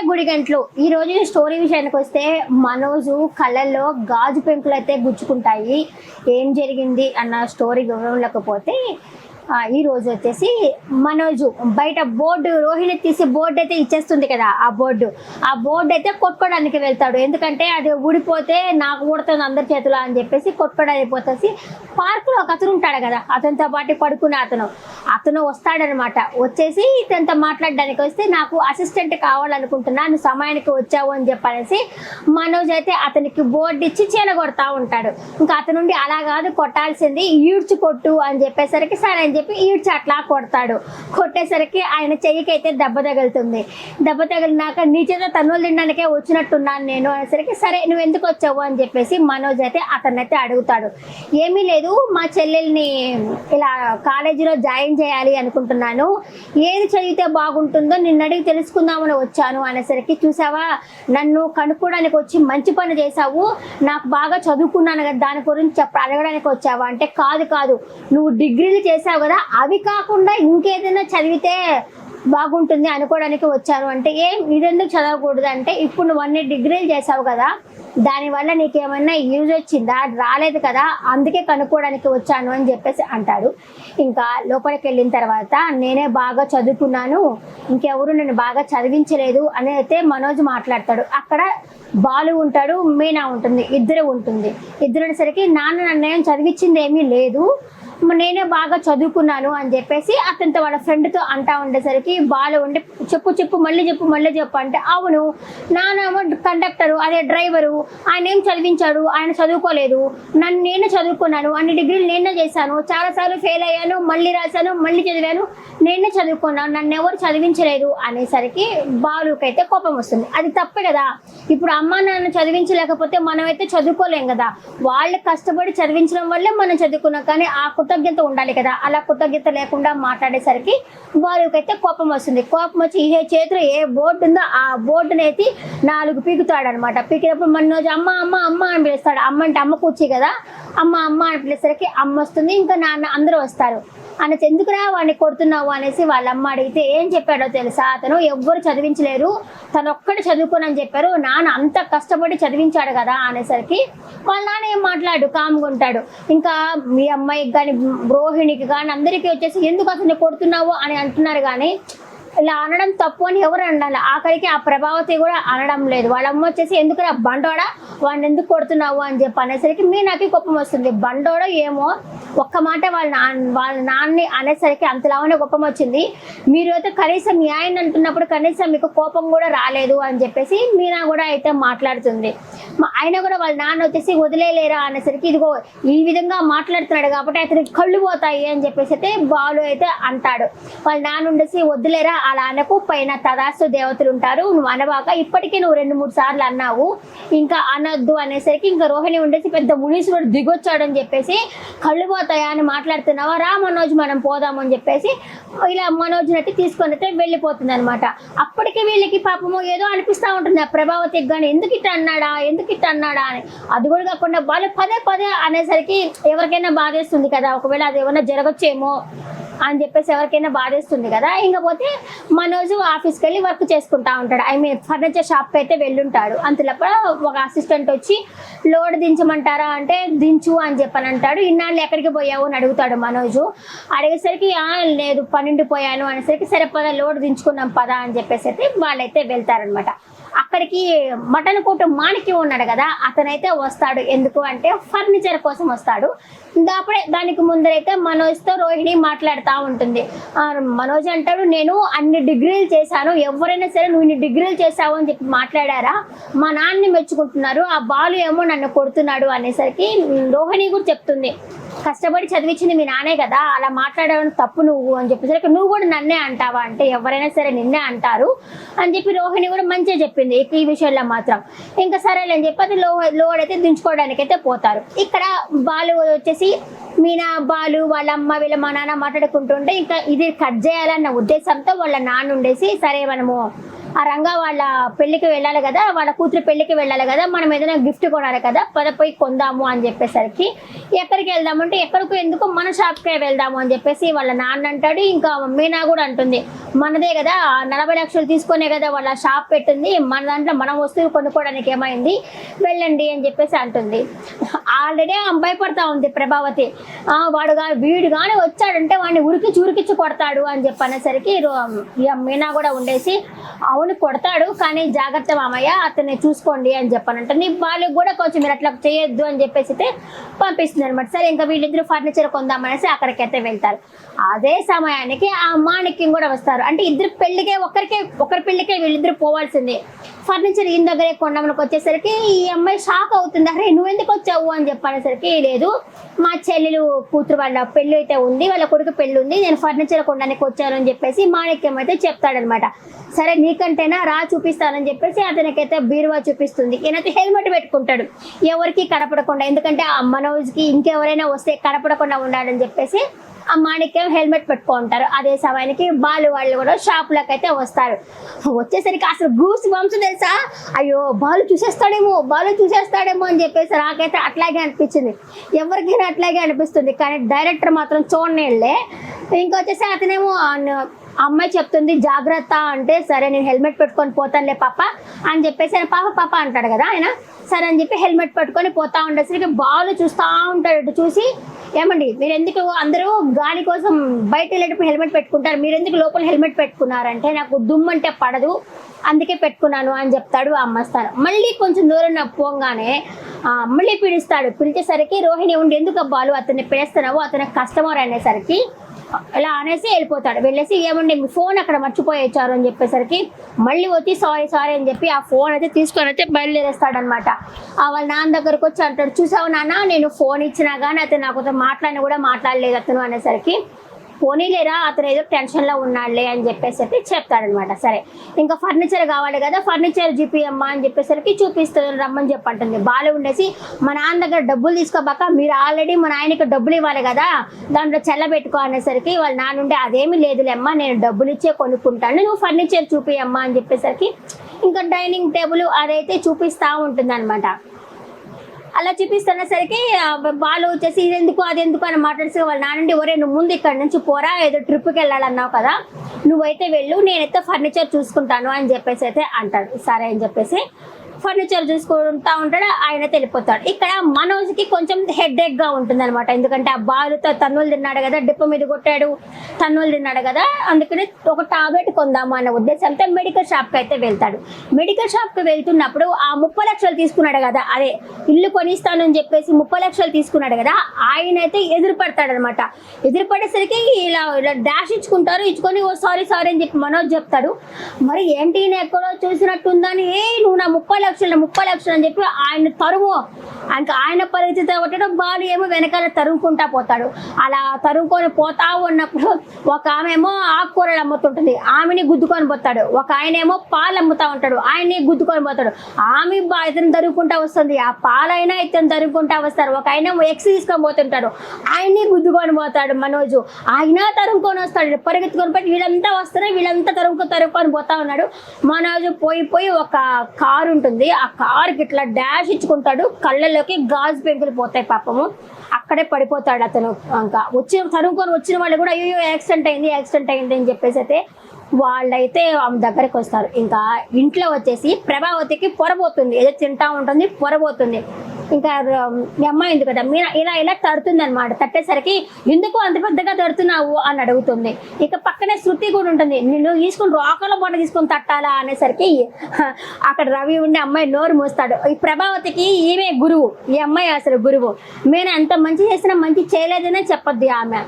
గుడిగంట్లు. ఈ రోజు స్టోరీ విషయానికి వస్తే మనోజు కళ్ళల్లో గాజు పెంకులు అయితే గుచ్చుకుంటాయి. ఏం జరిగింది అన్న స్టోరీ వివరంలోకి పోతే ఈ రోజు వచ్చేసి మనోజు బయట బోర్డు రోహిణి తీసి బోర్డు అయితే ఇచ్చేస్తుంది కదా, ఆ బోర్డు అయితే కొట్టుకోవడానికి వెళ్తాడు. ఎందుకంటే అది ఊడిపోతే నాకు ఊడుతుంది అందరి చేతిలో అని చెప్పేసి కొట్టుకోవడానికి పోతేసి పార్కులో ఒక అతను ఉంటాడు కదా, అతనితో పాటు పడుకునే అతను వస్తాడనమాట. వచ్చేసి ఇతనితో మాట్లాడడానికి వస్తే నాకు అసిస్టెంట్ కావాలనుకుంటున్నా, నువ్వు సమయానికి వచ్చావు అని చెప్పనేసి మనోజ్ అయితే అతనికి బోర్డు ఇచ్చి చీలగొడతా ఉంటాడు. ఇంకా అతనుండి అలా కాదు కొట్టాల్సింది, ఈడ్చి కొట్టు అని చెప్పేసరికి సరే అని చెప్పి ఈడ్చి అట్లా కొట్టేసరికి ఆయన చెయ్యికి అయితే దెబ్బ తగులుతుంది. దెబ్బ తగిలినాక నీ చేత తన్నులు తినడానికే వచ్చినట్టున్నాను నేను అనేసరికి సరే నువ్వు ఎందుకు వచ్చావు అని చెప్పేసి మనోజ్ అయితే అతన్నైతే అడుగుతాడు. ఏమీ లేదు, మా చెల్లెల్ని ఇలా కాలేజీలో జాయిన్ చేయాలి అనుకుంటున్నాను, ఏది చదివితే బాగుంటుందో నిన్ను అడిగి తెలుసుకుందామని వచ్చాను అనేసరికి చూసావా నన్ను కనుక్కోవడానికి వచ్చి మంచి పని చేసావు, నాకు బాగా చదువుకున్నాను కదా దాని గురించి అడగడానికి వచ్చావా అంటే కాదు నువ్వు డిగ్రీలు చేసావు కదా, అవి కాకుండా ఇంకేదైనా చదివితే బాగుంటుంది అనుకోవడానికి వచ్చాను అంటే ఇదెందుకు చదవకూడదు అంటే ఇప్పుడు నువ్వు అన్ని డిగ్రీలు చేసావు కదా, దానివల్ల నీకేమైనా యూజ్ వచ్చిందా, రాలేదు కదా, అందుకే కనుక్కోవడానికి వచ్చాను అని చెప్పేసి అంటాడు. ఇంకా లోపలికి వెళ్ళిన తర్వాత నేనే బాగా చదువుకున్నాను, ఇంకెవరు నన్ను బాగా చదివించలేదు అని అయితే మనోజ్ మాట్లాడతాడు. అక్కడ బాలు ఉంటాడు, మీనా ఉంటుంది, ఇద్దరు సరికి నాన్న నన్ను చదివించింది ఏమీ లేదు, నేనే బాగా చదువుకున్నాను అని చెప్పేసి అతనితో వాళ్ళ ఫ్రెండ్తో అంటా ఉండేసరికి బాలు ఉండి చెప్పు మళ్ళీ చెప్పు అంటే అవును నానేమో కండక్టరు అదే డ్రైవరు, ఆయన ఏం చదివించాడు, ఆయన చదువుకోలేదు, నేనే చదువుకున్నాను, అన్ని డిగ్రీలు నేనే చేశాను, చాలాసార్లు ఫెయిల్ అయ్యాను, మళ్ళీ రాశాను, మళ్ళీ చదివాను, నేనే చదువుకున్నాను, నన్ను ఎవరు చదివించలేదు అనేసరికి బాలుకైతే కోపం వస్తుంది. అది తప్పే కదా, ఇప్పుడు అమ్మ నాన్న చదివించలేకపోతే మనం అయితే చదువుకోలేం కదా, వాళ్ళు కష్టపడి చదివించడం వల్లే మనం చదువుకున్నాం, కానీ ఆ కృతజ్ఞత ఉండాలి కదా, అలా కృతజ్ఞత లేకుండా మాట్లాడేసరికి వాళ్ళకైతే కోపం వస్తుంది. కోపం వచ్చి ఏ చేతిలో ఏ బోర్డు ఉందో ఆ బోర్డుని అయితే 4 పీకుతాడు అనమాట. పీకినప్పుడు మనోజ్ అమ్మ అని పిలుస్తాడు. అమ్మ అంటే అమ్మ కూర్చి కదా, అమ్మ అని పిలిచేసరికి అమ్మ వస్తుంది, ఇంకా నాన్న అందరూ వస్తారు. అనేసి ఎందుకురా వాడిని కొడుతున్నావు అనేసి వాళ్ళ అమ్మ అడిగితే ఏం చెప్పాడో తెలుసా, అతను ఎవ్వరు చదివించలేరు, తను ఒక్కటి చదువుకోనని చెప్పారు, నాన్న అంత కష్టపడి చదివించాడు కదా అనేసరికి వాళ్ళ నాన్న ఏం మాట్లాడు కామ్గా ఉంటాడు. ఇంకా మీ అమ్మాయికి కానీ రోహిణికి కానీ అందరికీ వచ్చేసి ఎందుకు అతన్ని కొడుతున్నావు అని అంటున్నారు, కానీ ఇలా అనడం తప్పు అని ఎవరు అనాలి. ఆఖరికి ఆ ప్రభావతి కూడా అనడం లేదు. వాళ్ళ అమ్మ వచ్చేసి ఎందుకురా బండోడా వాడిని ఎందుకు కొడుతున్నావు అని చెప్పి అనేసరికి నాకు కోపం వస్తుంది. బండోడో ఏమో ఒక్క మాట వాళ్ళ నాన్నని అనేసరికి అంతలానే కోపం వచ్చింది. మీరు అయితే కనీసం మీ ఆయన అంటున్నప్పుడు కనీసం మీకు కోపం కూడా రాలేదు అని చెప్పేసి మీనా కూడా అయితే మాట్లాడుతుంది. ఆయన కూడా వాళ్ళ నాన్న వచ్చేసి వదిలేలేరా అనేసరికి ఇదిగో ఈ విధంగా మాట్లాడుతున్నాడు కాబట్టి అతనికి కళ్ళు పోతాయి అని చెప్పేసి అయితే బాలు అయితే అంటాడు. వాళ్ళ నాన్న ఉండేసి వద్దులేరా అలా అనకు, పైన తదాస్తు దేవతలు ఉంటారు, నువ్వు అనబాక, ఇప్పటికీ నువ్వు 2-3 సార్లు అన్నావు, ఇంకా అనొద్దు అనేసరికి ఇంకా రోహిణి ఉండేసి పెద్ద మునీశ్వరుడు దిగొచ్చాడని చెప్పేసి కళ్ళు పోతాయా అని మాట్లాడుతున్నావా, రా మనోజ్ మనం పోదాము అని చెప్పేసి ఇలా మనోజ్ నట్టి తీసుకొని అయితే వెళ్ళిపోతుంది అనమాట. అప్పటికి వీళ్ళకి పాపము ఏదో అనిపిస్తూ ఉంటుంది ఆ ప్రభావతికి కానీ ఎందుకు ఇట్లా అన్నాడా అని. అది కూడా కాకుండా వాళ్ళు పదే అనేసరికి ఎవరికైనా బాధేస్తుంది కదా, ఒకవేళ అది ఏమైనా జరగచ్చేమో అని చెప్పేసి ఎవరికైనా బాధేస్తుంది కదా. ఇంకపోతే మనోజు ఆఫీస్కి వెళ్ళి వర్క్ చేసుకుంటా ఉంటాడు, ఫర్నిచర్ షాప్కి అయితే వెళ్ళుంటాడు. అంతలోపల ఒక అసిస్టెంట్ వచ్చి లోడ్ దించమంటారా అంటే దించు అని చెప్పని అంటాడు. ఇన్నాళ్ళు ఎక్కడికి పోయావు అని అడుగుతాడు మనోజు. అడిగేసరికి లేదు పనుండి పోయాను అనేసరికి సరే పద లోడ్ దించుకున్నాం పద అని చెప్పేసి అయితే వాళ్ళైతే వెళ్తారనమాట. అక్కడికి మటన్ కోటు మాణిక్యం ఉన్నాడు కదా, అతనైతే వస్తాడు. ఎందుకు అంటే ఫర్నిచర్ కోసం వస్తాడు. అప్పుడే దానికి ముందరైతే మనోజ్తో రోహిణి మాట్లాడుతూ ఉంటుంది. మనోజ్ అంటాడు నేను అన్ని డిగ్రీలు చేశాను, ఎవరైనా సరే నువ్వు ఇన్ని డిగ్రీలు చేసావు అని చెప్పి మాట్లాడారా, మా నాన్నని మెచ్చుకుంటున్నారు, ఆ బాలు ఏమో నన్ను కొడుతున్నాడు అనేసరికి రోహిణి కూడా చెప్తుంది కష్టపడి చదివించింది మీ నానే కదా, అలా మాట్లాడడం తప్పు నువ్వు అని చెప్పేసరికి నువ్వు కూడా నన్నే అంటావా అంటే ఎవరైనా సరే నిన్నే అంటారు అని చెప్పి రోహిణి కూడా మంచిగా చెప్పింది ఈ విషయంలో మాత్రం. ఇంకా సరేలే అని చెప్పి అది లోడ్ అయితే దించుకోవడానికి అయితే పోతారు. ఇక్కడ బాలు వచ్చేసి మీనా బాలు వాళ్ళ అమ్మ వీళ్ళ మా నాన్న మాట్లాడుకుంటుంటే ఇంకా ఇది కట్ చేయాలన్న ఉద్దేశంతో వాళ్ళ నాన్న ఉండేసి సరే మనము ఆ రంగా వాళ్ళ పెళ్ళికి వెళ్ళాలి కదా, వాళ్ళ కూతురు పెళ్ళికి వెళ్ళాలి కదా, మనం ఏదైనా గిఫ్ట్ కొనాలి కదా, పోయి కొందాము అని చెప్పేసరికి ఎక్కడికి వెళ్దామంటే ఎక్కడికి ఎందుకు మన షాప్కే వెళ్దాము అని చెప్పేసి వాళ్ళ నాన్న అంటాడు. ఇంకా మీనా కూడా అంటుంది, మనదే కదా 40 లక్షలు తీసుకునే కదా వాళ్ళ షాప్ పెట్టింది, మన దాంట్లో మనం వస్తువులు కొనుక్కోవడానికి ఏమైంది, వెళ్ళండి అని చెప్పేసి అంటుంది. ఆల్రెడీ భయపడతా ఉంది ప్రభావతి. వీడు కానీ వచ్చాడంటే వాడిని ఉరికిచ్చి కొడతాడు అని చెప్పి అనేసరికి మీనా కూడా ఉండేసి, అవును కొడతాడు కానీ జాగ్రత్త మామయ్య, అతన్ని చూసుకోండి అని చెప్పానంటే, నీ వాళ్ళకి కూడా కొంచెం మీరు అట్లా చేయొద్దు అని చెప్పేసి పంపిస్తుంది అనమాట. సరే ఇంకా వీళ్ళిద్దరు ఫర్నిచర్ కొందామనేసి అక్కడికైతే వెళ్తారు. అదే సమయానికి ఆ మాణిక్యం కూడా వస్తారు. అంటే ఇద్దరు పెళ్లికే ఒకరి పెళ్లికే వీళ్ళిద్దరు పోవాల్సిందే. ఫర్నిచర్ ఈయన దగ్గరే కొండమనికి వచ్చేసరికి ఈ అమ్మాయి షాక్ అవుతుంది, అరే నువ్వు ఎందుకు వచ్చావు అని చెప్పనేసరికి, లేదు మా చెల్లెలు కూతురు వాళ్ళ పెళ్ళి అయితే ఉంది, వాళ్ళ కొడుకు పెళ్ళి ఉంది, నేను ఫర్నిచర్ కొనడానికి వచ్చాను అని చెప్పేసి మాణిక్యం అయితే చెప్తాడనమాట. సరే నీకంటేనా రా చూపిస్తానని చెప్పేసి అతనికైతే బీరువా చూపిస్తుంది. ఈయనైతే హెల్మెట్ పెట్టుకుంటాడు ఎవరికి కనపడకుండా, ఎందుకంటే ఆ మనోజ్కి ఇంకెవరైనా వస్తే కనపడకుండా ఉండాలని చెప్పేసి ఆ మాణిక్యం హెల్మెట్ పెట్టుకుంటారు. అదే సమయానికి బాలు వాళ్ళు కూడా షాప్లోకి అయితే వస్తారు. వచ్చేసరికి అసలు గూస్ బంప్స్ తెలుసా, అయ్యో బాలు చూసేస్తాడేమో అని చెప్పేసి నాకైతే అట్లాగే అనిపించింది. ఎవరికైనా అట్లాగే అనిపిస్తుంది, కానీ డైరెక్టర్ మాత్రం చూడనేళ్ళే. ఇంకొచ్చేసి అతనేమో అమ్మాయి చెప్తుంది జాగ్రత్త అంటే, సరే నేను హెల్మెట్ పెట్టుకొని పోతానులే పాప అని చెప్పేసి ఆయన పాప అంటాడు కదా ఆయన, సరే అని చెప్పి హెల్మెట్ పెట్టుకొని పోతా ఉండేసరికి బాలు చూస్తూ ఉంటాడు. చూసి, ఏమండి మీరు ఎందుకు అందరూ గాలి కోసం బయట వెళ్ళేటప్పుడు హెల్మెట్ పెట్టుకుంటారు, మీరు ఎందుకు లోపల హెల్మెట్ పెట్టుకున్నారంటే, నాకు దుమ్ము అంటే పడదు అందుకే పెట్టుకున్నాను అని చెప్తాడు ఆ అమ్మస్తాను. మళ్ళీ కొంచెం దూరం పోగానే మళ్ళీ పిలిచేసరికి రోహిణి ఉండి, ఎందుకు బాలు అతన్ని పిలుస్తున్నావు, అతని కస్టమర్ అనేసరికి ఇలా అనేసి వెళ్ళిపోతాడు. వెళ్ళేసి ఏమండి మీ ఫోన్ అక్కడ మర్చిపోయి వచ్చారు అని చెప్పేసరికి మళ్ళీ వచ్చి సారీ అని చెప్పి ఆ ఫోన్ అయితే తీసుకొని అయితే బయలుదేరేస్తాడు అనమాట. వాళ్ళ నాన్న దగ్గరకు వచ్చి అంటాడు, చూసావు నాన్న నేను ఫోన్ ఇచ్చినా కానీ అతను నాకు మాట్లాడిన కూడా మాట్లాడలేదు అతను అనేసరికి, పోనీలేరా అతను ఏదో టెన్షన్లో ఉన్నాడులే అని చెప్పేసి అయితే చెప్తాడనమాట. సరే ఇంకా ఫర్నిచర్ కావాలి కదా, ఫర్నిచర్ చూపియమ్మా అని చెప్పేసరికి చూపిస్తుంది, రమ్మని చెప్పంటుంది. బాలు ఉండేసి, మా నాన్న దగ్గర డబ్బులు తీసుకోబాక, మీరు ఆల్రెడీ మా నాయనకి డబ్బులు ఇవ్వాలి కదా, దాంట్లో చెల్లబెట్టుకో అనేసరికి వాళ్ళ నాన్న ఉండే, అదేమీ లేదులేమ్మా నేను డబ్బులు ఇచ్చే కొనుక్కుంటాను, నువ్వు ఫర్నిచర్ చూపియమ్మా అని చెప్పేసరికి ఇంకా డైనింగ్ టేబుల్ అదైతే చూపిస్తూ ఉంటుంది అనమాట. అలా చూపిస్తున్నసరికి బాలు వచ్చేసి ఇదెందుకు అదెందుకు అని మాట్లాడిసి వాళ్ళ నానండి, ఒరే నువ్వు ముందు ఇక్కడ నుంచి పోరా, ఏదో ట్రిప్కి వెళ్ళాలన్నావు కదా నువ్వైతే వెళ్ళు, నేనైతే ఫర్నిచర్ చూసుకుంటాను అని చెప్పేసి అయితే అంటాడు. సరే అని చెప్పేసి ఫర్నిచర్ చూసుకుంటా ఉంటాడు, ఆయన వెళ్ళిపోతాడు. ఇక్కడ మనోజ్కి కొంచెం హెడ్ఏక్గా ఉంటుంది అనమాట, ఎందుకంటే ఆ బాలుతో తన్నులు తిన్నాడు కదా, డిప్ప మీద కొట్టాడు, తన్నులు తిన్నాడు కదా, అందుకని ఒక టాబ్లెట్ కొందాము అన్న ఉద్దేశంతో మెడికల్ షాప్కి అయితే వెళ్తాడు. మెడికల్ షాప్కి వెళ్తున్నప్పుడు ఆ 30 లక్షలు తీసుకున్నాడు కదా, అదే ఇల్లు కొనిస్తానని చెప్పేసి 30 లక్షలు తీసుకున్నాడు కదా, ఆయన అయితే ఎదురుపడతాడు అనమాట. ఎదురుపడేసరికి ఇలా డాష్ ఇచ్చుకొని ఓ సారీ అని చెప్పి మనోజ్ చెప్తాడు. మరి ఏంటి నేను ఎక్కడో చూసినట్టుందని, నువ్వు నా 30 లక్షలు అని చెప్పి ఆయన తరుము, ఇంకా ఆయన పరిస్థితి కొట్టడం, బాలు ఏమో వెనకాల తరుముకుంటా పోతాడు. అలా తరుముకొని పోతా ఉన్నప్పుడు ఒక ఆమె ఏమో ఆకుకూరలు అమ్ముతుంటుంది, ఆమెని గుద్దుకొని పోతాడు. ఒక ఆయన ఏమో పాలు అమ్ముతా ఉంటాడు, ఆయన్ని గుద్దుకొని పోతాడు. ఆమె ఇతను తరుముకుంటా వస్తుంది, ఆ పాలైనా ఇతను తరుముకుంటా వస్తారు. ఒక ఆయన ఎక్స్ తీసుకొని పోతుంటాడు, ఆయన్ని గుద్దుకొని పోతాడు మనోజు, ఆయన తరుముకొని వస్తాడు, పరిగెత్తుకొని పోయి వీళ్ళంతా వస్తారు, వీళ్ళంతా తరుముకొని పోతా ఉన్నాడు. మనోజు పోయి ఒక కారు ఉంటుంది, ఆ కారుకి ఇట్లా డాష్ ఇచ్చుకుంటాడు, కళ్ళలోకి గాజు పెంకులు పోతాయి పాపము, అక్కడే పడిపోతాడు అతను. ఇంకా తరుముకొని వచ్చిన వాళ్ళు కూడా అయ్యో యాక్సిడెంట్ అయింది అని చెప్పేసి అయితే వాళ్ళైతే ఆమె దగ్గరికి వస్తారు. ఇంకా ఇంట్లో వచ్చేసి ప్రభావతికి పొరబోతుంది, ఏదో తింటా ఉంటుంది, పొరబోతుంది. ఇంకా మీ అమ్మాయి ఉంది కదా మీరు ఇలా తడుతుంది అనమాట. తట్టేసరికి ఎందుకు అంత పెద్దగా తడుతున్నావు అని అడుగుతుంది. ఇక పక్కనే శృతి కూడా ఉంటుంది, నిన్ను తీసుకుని రోకల బొండ తీసుకొని తట్టాలా అనేసరికి అక్కడ రవి ఉండి అమ్మాయి నోరు మూస్తాడు. ఈ ప్రభావతికి ఈమె గురువు, ఈ అమ్మాయి అసలు గురువు. నేను ఎంత మంచి చేసినా మంచి చేయలేదనే చెప్పొద్ది ఆమె.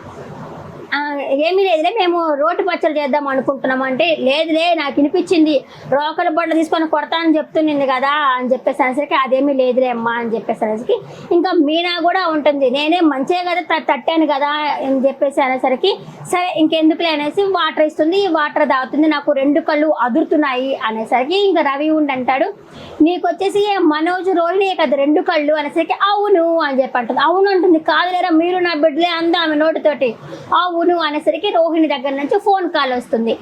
ఏమీ లేదులే మేము రోటి పచ్చడి చేద్దాం అనుకుంటున్నాం అంటే, లేదులే నాకు వినిపించింది రోకల బొడ్డ తీసుకొని కొడతానని చెప్తుంది కదా అని చెప్పేసి అనేసరికి, అదేమీ లేదులే అమ్మా అని చెప్పేసి అనేసరికి ఇంకా మీనా కూడా ఉంటుంది, నేనే మంచిగా కదా తట్టాను కదా అని చెప్పేసి అనేసరికి సరే ఇంకెందుకులే అనేసి వాటర్ ఇస్తుంది, వాటర్ తాగుతుంది. నాకు 2 కళ్ళు అదురుతున్నాయి అనేసరికి ఇంకా రవి ఉండి అంటాడు, నీకు వచ్చేసి మనోజ్ రోహిణి కదా 2 కళ్ళు అనేసరికి అవును అని చెప్పి అంటుంది. అవును అంటుంది, కాదులేరా మీరు నా బిడ్డలే అందా ఆమె నోటితోటి. అవును అనేసరికి రోహిణి దగ్గర నుంచి ఫోన్ కాల్ వస్తుంది.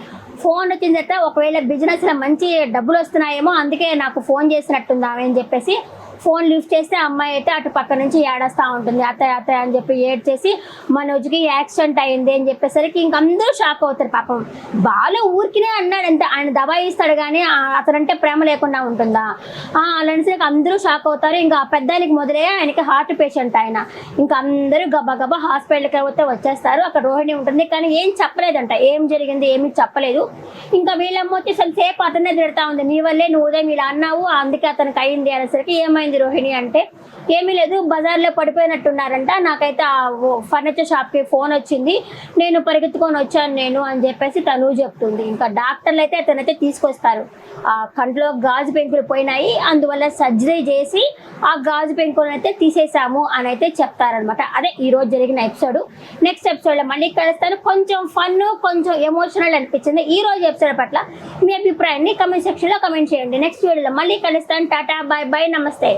ఫోన్ వచ్చిన తర్వాత ఒకవేళ బిజినెస్లో మంచి డబ్బులు వస్తున్నాయేమో అందుకే నాకు ఫోన్ చేసినట్టుందా అని చెప్పేసి ఫోన్ లిఫ్ట్ చేస్తే అమ్మాయి అయితే అటు పక్క నుంచి ఏడేస్తూ ఉంటుంది, అత్తయ్య అత్తయ్య అని చెప్పి ఏడ్చేసి మనోజ్కి యాక్సిడెంట్ అయింది అని చెప్పేసరికి ఇంక అందరూ షాక్ అవుతారు. పాపం బాలు ఊరికినే అన్నాడు అంతే, ఆయన దబాయిస్తాడు కానీ అతనంటే ప్రేమ లేకుండా ఉంటుందా అలాంటిసరికి అందరూ షాక్ అవుతారు. ఇంకా పెద్దానికి మొదలే ఆయనకి హార్ట్ పేషెంట్ ఆయన. ఇంకా అందరూ గబగబా హాస్పిటల్కి అయితే వచ్చేస్తారు. అక్కడ రోహిణి ఉంటుంది కానీ ఏం చెప్పలేదంట, ఏం జరిగింది ఏమీ చెప్పలేదు. ఇంకా వీళ్ళమ్మ వచ్చి సేపు అతనే తిడతా ఉంది, నీ వల్లే నువ్వు ఉదయం ఇలా అన్నావు అందుకే అతనికి అయింది అనేసరికి ఏమైంది రోహిణి అంటే ఏమీ లేదు, బజార్లో పడిపోయినట్టున్నారంట, నాకైతే ఆ ఫర్నిచర్ షాప్కి ఫోన్ వచ్చింది, నేను పరిగెత్తుకొని వచ్చాను నేను అని చెప్పేసి తను చెప్తుంది. ఇంకా డాక్టర్లు అయితే అతనైతే తీసుకొస్తారు. ఆ కంట్లో గాజు పెంకులు పోయినాయి, అందువల్ల సర్జరీ చేసి ఆ గాజు పెంకులను అయితే తీసేసాము అని అయితే చెప్తారనమాట. అదే ఈ రోజు జరిగిన ఎపిసోడ్. నెక్స్ట్ ఎపిసోడ్లో మళ్ళీ కలుస్తాను. కొంచెం ఫన్ కొంచెం ఎమోషనల్ అనిపించింది ఈ రోజు ఎపిసోడ్ పట్ల. మీ అభిప్రాయాన్ని కమెంట్ సెక్షన్లో కమెంట్ చేయండి. నెక్స్ట్ వీడియోలో మళ్ళీ కలుస్తాను. టాటా బాయ్ బాయ్ నమస్తే.